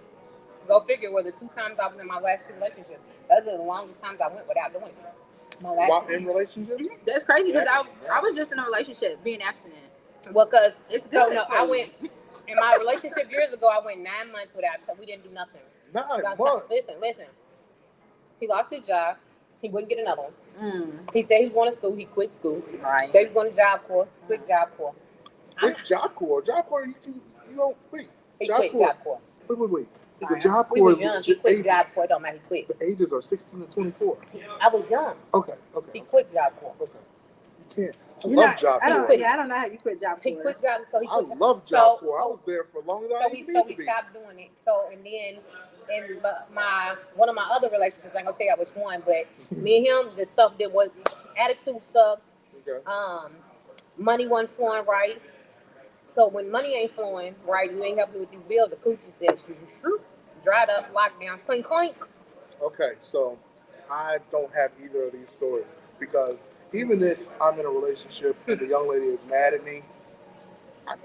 go figure, were the 2 times I was in my last 2 relationships. Those are the longest times I went without doing it. While in relationships? That's crazy because I was just in a relationship being abstinent. Well, because it's good. I went in my relationship years ago. I went 9 months without. So we didn't do nothing. 9 months. Listen. He lost his job. He wouldn't get another one. He said he was going to school. He quit school. Right. Said he was going to Job Corps. Quit Job Corps. Quit Job Corps. Job Corps. You don't quit. He quit Job Corps. Wait. The Job Corps. We was young. He quit Job Corps. Don't matter. He quit. The ages are 16 to 24. I was young. Okay. He quit Job Corps. Okay. You I love Job Corps. I don't know how you quit Job Corps. He quit Job, so he I quit. love Job Corps. I was there for longer than I we needed to be. stopped doing it. So and then in one of my other relationships, I ain't gonna tell you which one, but me and him, the stuff that was attitude sucked. Okay. Money wasn't flowing right. So when money ain't flowing right, you ain't helping with these bills. The coochie says dried up, locked down, clink clink. Okay, so I don't have either of these stories because even if I'm in a relationship and the young lady is mad at me,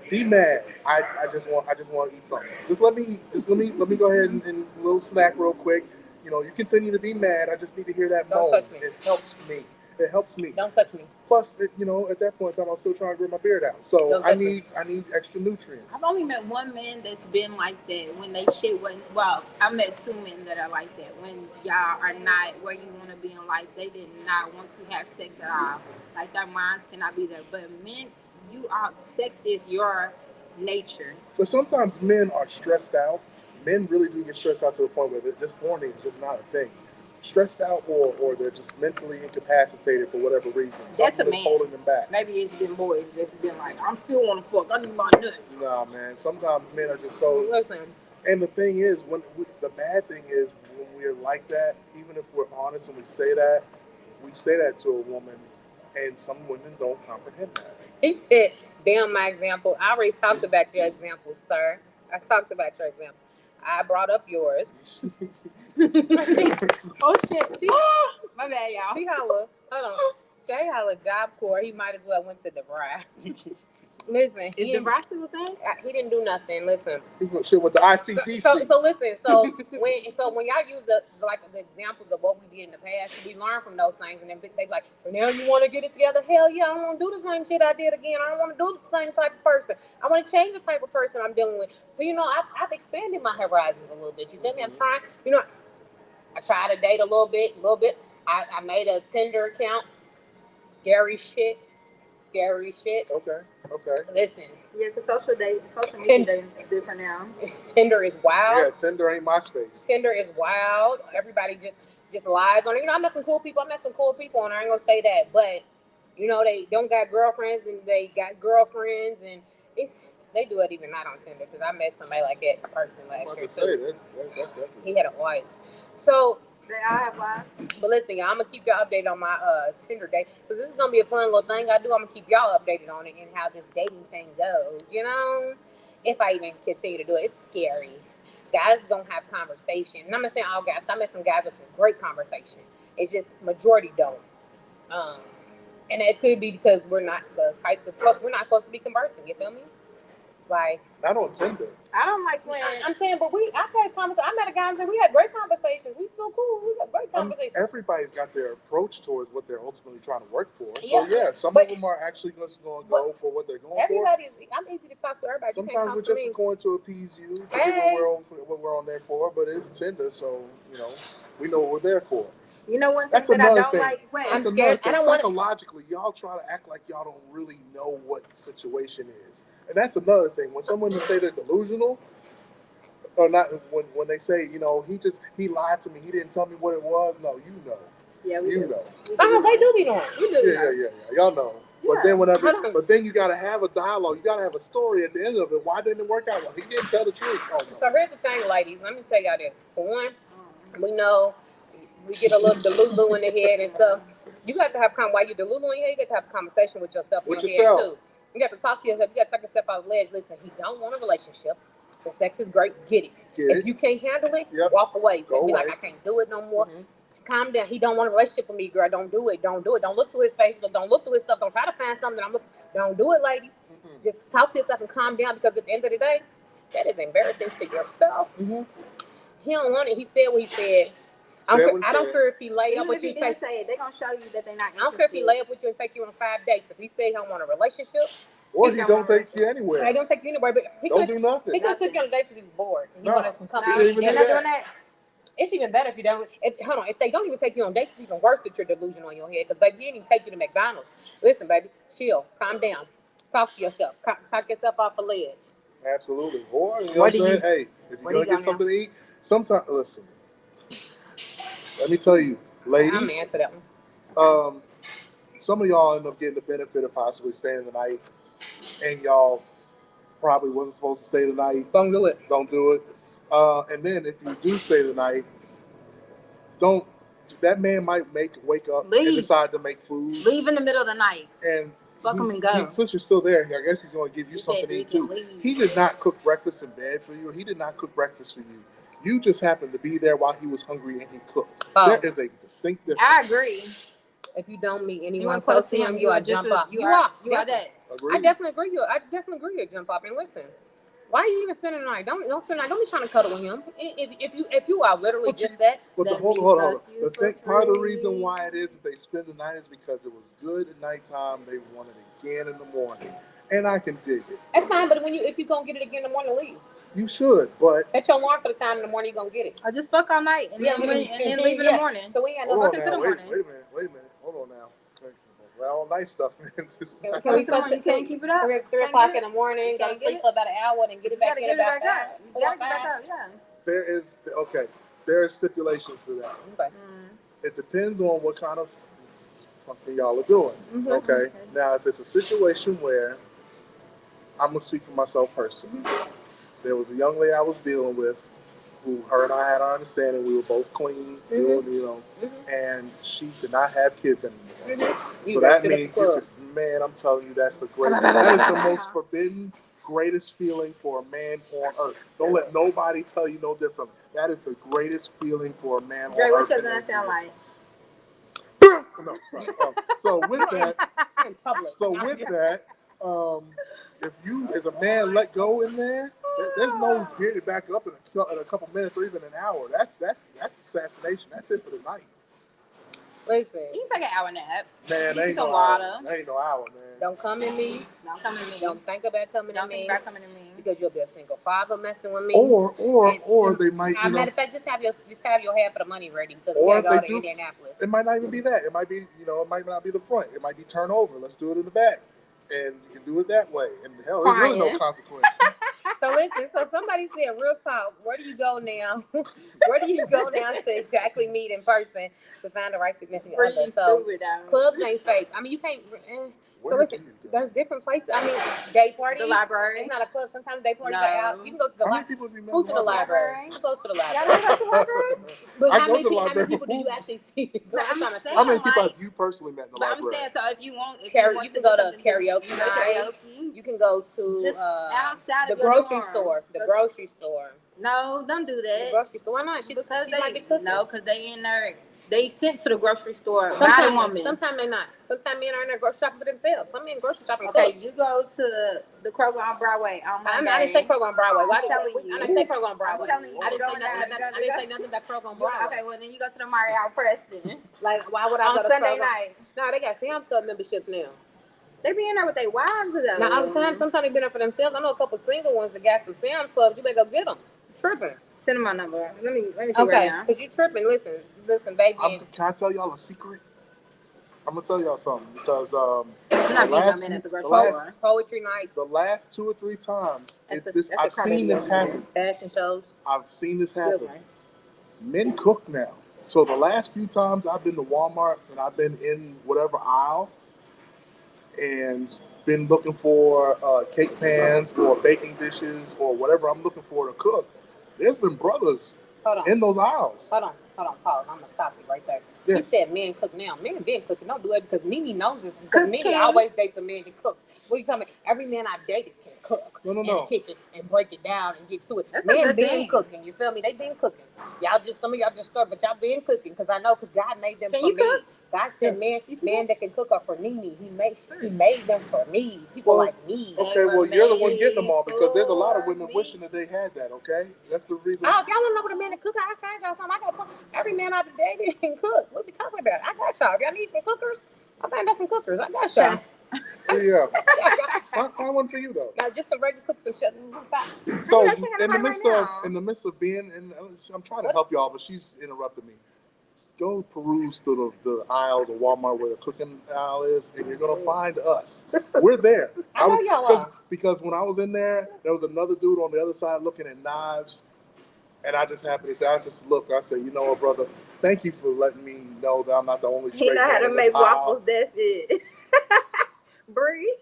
be mad. I just want to eat something. Just let me eat. Just let me go ahead and a little snack real quick. You know, you continue to be mad. I just need to hear that Don't moan. touch me. It helps me. It helps me. Don't touch me. Plus, you know, at that point in time, I'm still trying to grow my beard out. So I need extra nutrients. I've only met one man that's been like that when they shit wasn't. Well, I met two men that are like that. When y'all are not where you want to be in life, they did not want to have sex at all. Like their minds cannot be there. But men, sex is your nature. But sometimes men are stressed out. Men really do get stressed out to the point where this horny is just not a thing. Stressed out or they're just mentally incapacitated for whatever reason. That's a man. Holding them back. Maybe it's been boys that's been like, I'm still want to fuck. I need my nut. Nah, man. Sometimes men are just so. Listen. And the thing is, the bad thing is when we're like that, even if we're honest and we say that to a woman, and some women don't comprehend that. He said, damn, my example. I already talked about your example, sir. I talked about your example. I brought up yours. Oh, shit. My bad, y'all. She holla. Hold on. Shay holla Job Corps. He might as well went to DeVry. Listen. Is DeVry still a thing? He didn't do nothing. Listen. He went to ICDC. So listen. So when y'all use the examples of what we did in the past, we learn from those things, and then they like, so now you want to get it together? Hell yeah! I don't want to do the same shit I did again. I don't want to do the same type of person. I want to change the type of person I'm dealing with. So I've expanded my horizons a little bit. You feel me? I'm trying. I tried to date a little bit. I made a Tinder account. Scary shit. Okay. Listen. Yeah, the social media dating is different now. Tinder is wild. Yeah, Tinder ain't my space. Tinder is wild. Everybody just lies on it. I met some cool people. I ain't gonna say that, but they don't got girlfriends and they got girlfriends, and they do it even not on Tinder because I met somebody like that in person last year too. That's he had a wife. So. They all have wives. But listen, y'all, I'm going to keep y'all updated on my Tinder date. Because this is going to be a fun little thing I do. I'm going to keep y'all updated on it and how this dating thing goes, If I even continue to do it. It's scary. Guys don't have conversation. And I'm not saying all guys. I met some guys with some great conversation. It's just majority don't. And it could be because we're not the type of... We're not supposed to be conversing. You feel me? Like... Not on Tinder. I don't like when... I'm saying, but I've had conversations. I met a guy and we had great conversations. We still cool. We had great conversations. Everybody's got their approach towards what they're ultimately trying to work for. So, some of them are actually just going to go for what they're going for. I'm easy to talk to everybody. Sometimes we're just going to appease you to get what we're on there for, but it's Tinder, so, we know what we're there for. One thing that I don't like. Wait, I'm scared. I don't want psychologically, y'all try to act like y'all don't really know what the situation is. And that's another thing. When someone say they're delusional, or not, when they say, he lied to me, he didn't tell me what it was. No, you know. Yeah, we do. They do be knowing. You do. Yeah. Y'all know. Yeah. But then you gotta have a dialogue. You gotta have a story at the end of it. Why didn't it work out? Well, he didn't tell the truth. Oh, no. So here's the thing, ladies. Let me tell y'all this. For one, we know we get a little delulu in the head and stuff. You got to have while you're delulu in your head, you got to have a conversation with yourself. Head too. You got to talk to yourself. You got to take yourself out of the ledge. Listen, he don't want a relationship. The sex is great. Get it. If you can't handle it, walk away. Be like, I can't do it no more. Mm-hmm. Calm down. He don't want a relationship with me, girl. Don't do it. Don't do it. Don't look through his Facebook. Don't look through his stuff. Don't try to find something that I'm looking. Don't do it, ladies. Mm-hmm. Just talk to yourself and calm down because at the end of the day, that is embarrassing to yourself. Mm-hmm. He don't want it. He said what he said. I don't care if he lay up with you. They're gonna show you that they're not interested. I don't care if he lay up with you and take you on 5 dates. If he say he don't want a relationship, or he don't take you anywhere. He don't take you anywhere, but he don't do nothing. He could take you on a date because he's bored. He wanted some company. They're not doing that. It's even better if you don't. If they don't even take you on dates, it's even worse that you're delusional in your head. Because baby, he didn't even take you to McDonald's. Listen, baby, chill, calm down, talk to yourself, talk yourself off the ledge. Absolutely, or you know what I'm saying? Hey, if you're gonna get something to eat, sometimes listen. Let me tell you, ladies. I'm gonna answer that one. some of y'all end up getting the benefit of possibly staying the night, and y'all probably wasn't supposed to stay the night. Don't do it. Don't do it. And then if you do stay the night, don't. That man might wake up and decide to make food. Leave in the middle of the night. And fuck him and go. Since you're still there, I guess he's going to give you something to eat too. He did not cook breakfast in bed for you. He did not cook breakfast for you. You just happened to be there while he was hungry and he cooked. Oh. There is a distinct difference. I agree. If you don't meet anyone close to him, you are jump up. You are that. Agreed. I definitely agree. I definitely agree. You jump up and listen. Why are you even spending the night? Don't spend the night. Don't be trying to cuddle with him. If you are literally just that. But hold on. Part of the reason why it is that they spend the night is because it was good at nighttime. They want it again in the morning, and I can dig it. That's fine. But if you gonna get it again in the morning, leave. You should, but set your alarm for the time in the morning. You gonna get it. Or just fuck all night and then leave in the morning. So we ain't no fucking to the morning. Wait a minute. Hold on now. Well, all night stuff, man. You can't keep it up. 3 o'clock in the morning. Gotta sleep for about an hour, then get it back in about 5. You gotta get back up. Yeah. There are stipulations to that. Okay. It depends on what kind of fucking y'all are doing. Mm-hmm. Okay. Now, if it's a situation where I'm gonna speak for myself personally, there was a young lady I was dealing with, who her and I had our understanding. We were both clean, and she did not have kids anymore. So that means man, I'm telling you, that's the greatest. That is the most forbidden, greatest feeling for a man on earth. Don't let nobody tell you no different. That is the greatest feeling for a man on Dre, earth. what does that sound like? No, sorry. So with that, if you as a man let go in there, there's no getting it back up in a couple minutes or even an hour. That's assassination. That's it for the night. Listen, you can take an hour nap. Man, ain't no water. Hour. That ain't no hour, man. Don't come in me. Don't think about coming in me. Because you'll be a single father messing with me. Or they might. Matter of fact, just have your half of the money ready because we gotta go to Indianapolis. It might not even be that. It might be it might not be the front. It might be turn over. Let's do it in the back, and you can do it that way. And hell, there's really no consequence. So listen, somebody said, real talk, where do you go now? Where do you go now to exactly meet in person to find the right significant other? So clubs ain't safe. I mean, you can't. So listen, there's different places. I mean, day parties. The library. It's not a club. Sometimes day parties are out. You can go to the library. Who's in the library? Who goes to the library? Y'all don't go to the library? But how many people do you actually see? How many people have you personally met in the library? I'm saying, so if you want, you can go to karaoke night. You can go to outside the grocery store. The grocery store. No, don't do that. The grocery store. Why not? She might be cooking. No, because they in there. They sent to the grocery store by the woman. Sometimes they not. Sometimes men are in there grocery shopping for themselves. Some men grocery shopping. Okay, you go to the Kroger on Broadway on Monday. I didn't say Kroger on Broadway. I didn't say Kroger on Broadway. I didn't say nothing about Kroger on Broadway. Okay, well then you go to the Marriott Preston. Like, why would I go to Sunday Kroger? night? No, they got Sam's Club memberships now. They be in there with their wives though. Now all the time, sometimes they been there for themselves. I know a couple single ones that got some Sam's Clubs. You better go get them. Tripping. Send them my number. Let me see right now. Because you tripping. Listen, baby. Can I tell y'all a secret? I'm gonna tell y'all something because poetry night. The last 2 or 3 times I've seen this happen. Fashion shows. I've seen this happen. Men cook now. So the last few times I've been to Walmart and I've been in whatever aisle and been looking for cake pans or baking dishes or whatever I'm looking for to cook. There's been brothers in those aisles. Hold on, pause. I'm gonna stop you right there. Yes. He said men cook now. Men been cooking. Don't do it because Nene knows this. Because Nene always dates a man that cooks. What are you talking about? Every man I've dated can cook in the kitchen and break it down and get to it. That's men been cooking. You feel me? They been cooking. Some of y'all just started, but y'all been cooking because I know because God made them for me. God said, man that can cook are for Nene. He made them for me. People like me. Okay, well, you're the one getting them all because there's a lot of women wishing that they had that, okay? That's the reason. Oh, if y'all don't know what a man to cook, I find y'all something. I got to cook. Every man I've dated can cook. What are we talking about? I got y'all. If y'all need some cookers, I find out some cookers. I got y'all. Yeah. Find one for you, though. No, just some regular cooks, some shit. So, in the midst of being, I'm trying to help y'all, but she's interrupted me. Go peruse through the aisles of Walmart where the cooking aisle is, and you're gonna find us. We're there. I know y'all are. Because when I was in there was another dude on the other side looking at knives, And I just happened to say, I just looked. I said, you know what, brother? Thank you for letting me know that I'm not the only straight He know how man to in make this waffles. aisle. That's it. Bree.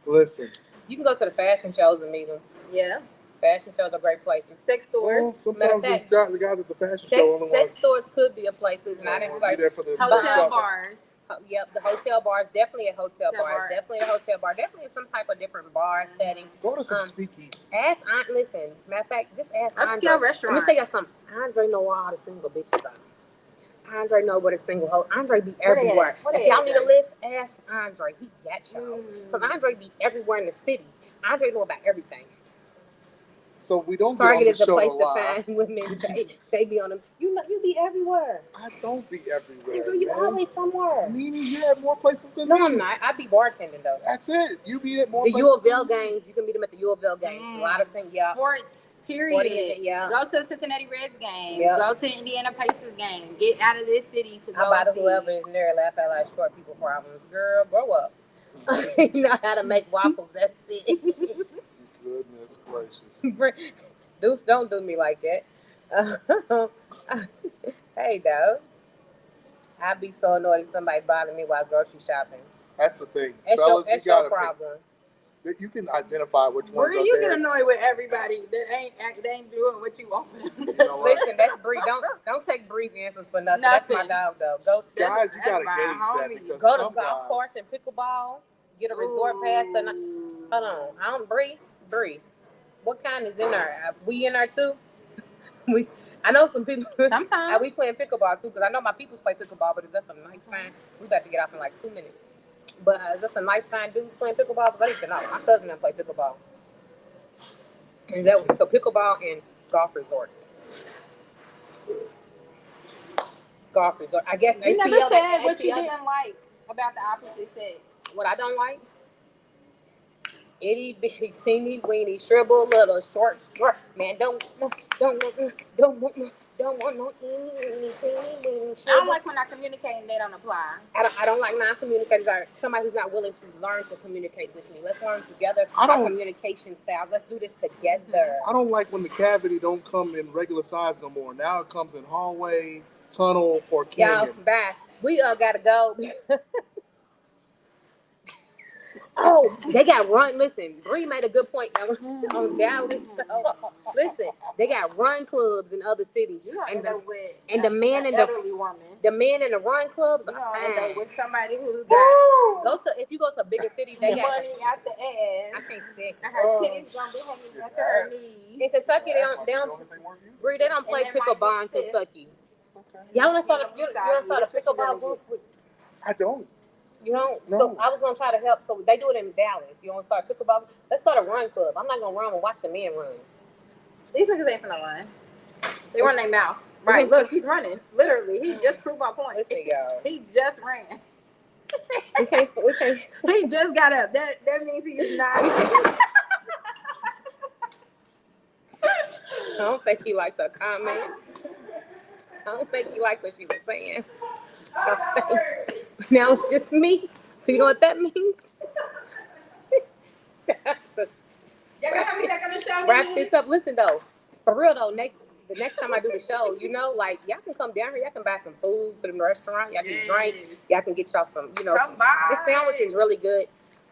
Listen. You can go to the fashion shows and meet them. Yeah. Fashion shows are great places. Sex stores. Well, sometimes the guys at the fashion show only sex stores could be a place. And I didn't like there for the hotel bars. Yep, the hotel bars. Definitely a hotel bar. Definitely a hotel bar. Definitely some type of different bar setting. Go to some speakeasy. Ask Aunt. Listen, matter of fact, just ask Andre. Upscale restaurants. Let me tell you something. Andre know where all the single bitches are. Andre know where the single hoe. Andre be everywhere. If y'all need a list, ask Andre. He got y'all. Because Andre be everywhere in the city. Andre know about everything. So we don't Target be on the is a show place a to lot. find women. They be on them. You know, you be everywhere. I don't be everywhere. Andrew, you always somewhere. Nene, you have more places than me. No, I'm not. I be bartending though. That's it. You be at more places. The U of L games. You can meet them at the U of L games. A lot of things. Yeah. Sports. Period. Yeah. Go to the Cincinnati Reds game. Yep. Go to Indiana Pacers game. Get out of this city to go. How about whoever is there laugh at like short people problems? Girl, grow up. You know how to make waffles. That's it. Goodness gracious. Deuce, don't do me like that. Hey, dog. I'd be so annoyed if somebody bothered me while grocery shopping. That's the thing. That's your problem. You can identify which ones are you there. get annoyed with everybody that ain't doing what you want for them. You know Listen, that's Bree. Don't take Bree's answers for nothing. That's my dog, though. Guys, you gotta gauge that because go to golf course and pickleball. Get a resort pass. Hold on, Bree. What kind is in there? We in there too? I know some people. Sometimes we playing pickleball too because I know my peoples play pickleball, but is that some nice fine? We about to get off in like 2 minutes. But is that some nice fine dudes playing pickleball? Because I need to know. My cousin done play pickleball. Is that so? Pickleball and golf resorts. Golf resort. I guess you ATL, never said what ATL. you didn't like about the opposite sex. What I don't like? Itty bitty teeny weeny shrivel little short man don't want no itty teeny weeny shrivel. I don't like when I communicate and they don't apply. I don't like non-communicators or somebody who's not willing to learn to communicate with me. Let's learn together our communication styles. Let's do this together. I don't like when the cavity don't come in regular size no more. Now it comes in hallway, tunnel, or canyon. Y'all, bye. We gotta go. Oh, they got run. Listen, Bree made a good point on Dallas. Listen, they got run clubs in other cities, and the man in the run clubs are fine. With somebody who's got if you go to a bigger city, they got money out the ass. I can't stand it. Her titties gonna be hanging down to her knees. In Kentucky, they don't play pickleball in Kentucky. Y'all want to start a pickleball group? I don't. You don't? No. So I was going to try to help. So they do it in Dallas. You want to start pickleball? Let's start a run club. I'm not going to run and watch the men run. These niggas ain't finna run. They run their mouth. Right, look, he's running. Literally. He just proved my point. Listen, y'all. He just ran. We can't. He just got up. That means he's not. I don't think he liked her comment. I don't think he liked what she was saying. Now it's just me. So you know what that means? Wrap this up. Listen though, for real though, the next time I do the show, like y'all can come down here, y'all can buy some food for the restaurant, y'all can drink, y'all can get y'all some, this sandwich is really good.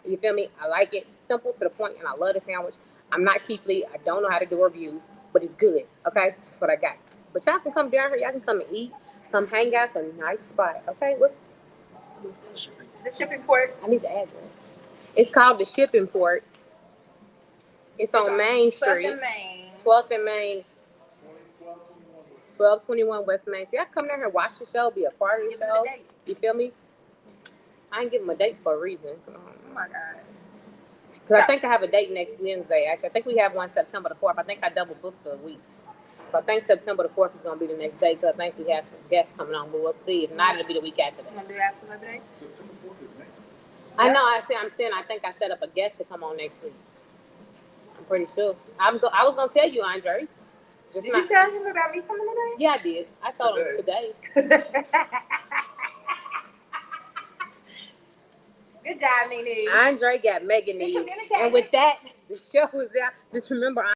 You feel me? I like it. Simple to the point, and I love the sandwich. I'm not Keith Lee. I don't know how to do reviews, but it's good. Okay, that's what I got. But y'all can come down here. Y'all can come and eat. Come hang out. It's a nice spot. Okay, what's the shipping port? I need the address. It's called the Shipping Port. It's on Main Street. 12th and Main. 1221 West Main. So y'all come down here, watch the show, be a part of the show. You feel me? I ain't give them a date for a reason. Oh my God. Because I think I have a date next Wednesday, actually. I think we have one September the 4th. I think I double booked the weeks. So I think September the 4th is going to be the next day because I think we have some guests coming on, but we'll see. If not, it'll be the week after that. You want to do after Labor Day? September 4th is next week. I know. I'm saying I think I set up a guest to come on next week. I'm pretty sure. I was going to tell you, Andre. Did you tell him about me coming today? Yeah, I did. I told him today. Good job, Nene. Andre got mega needs. And with that, the show is out. Just remember,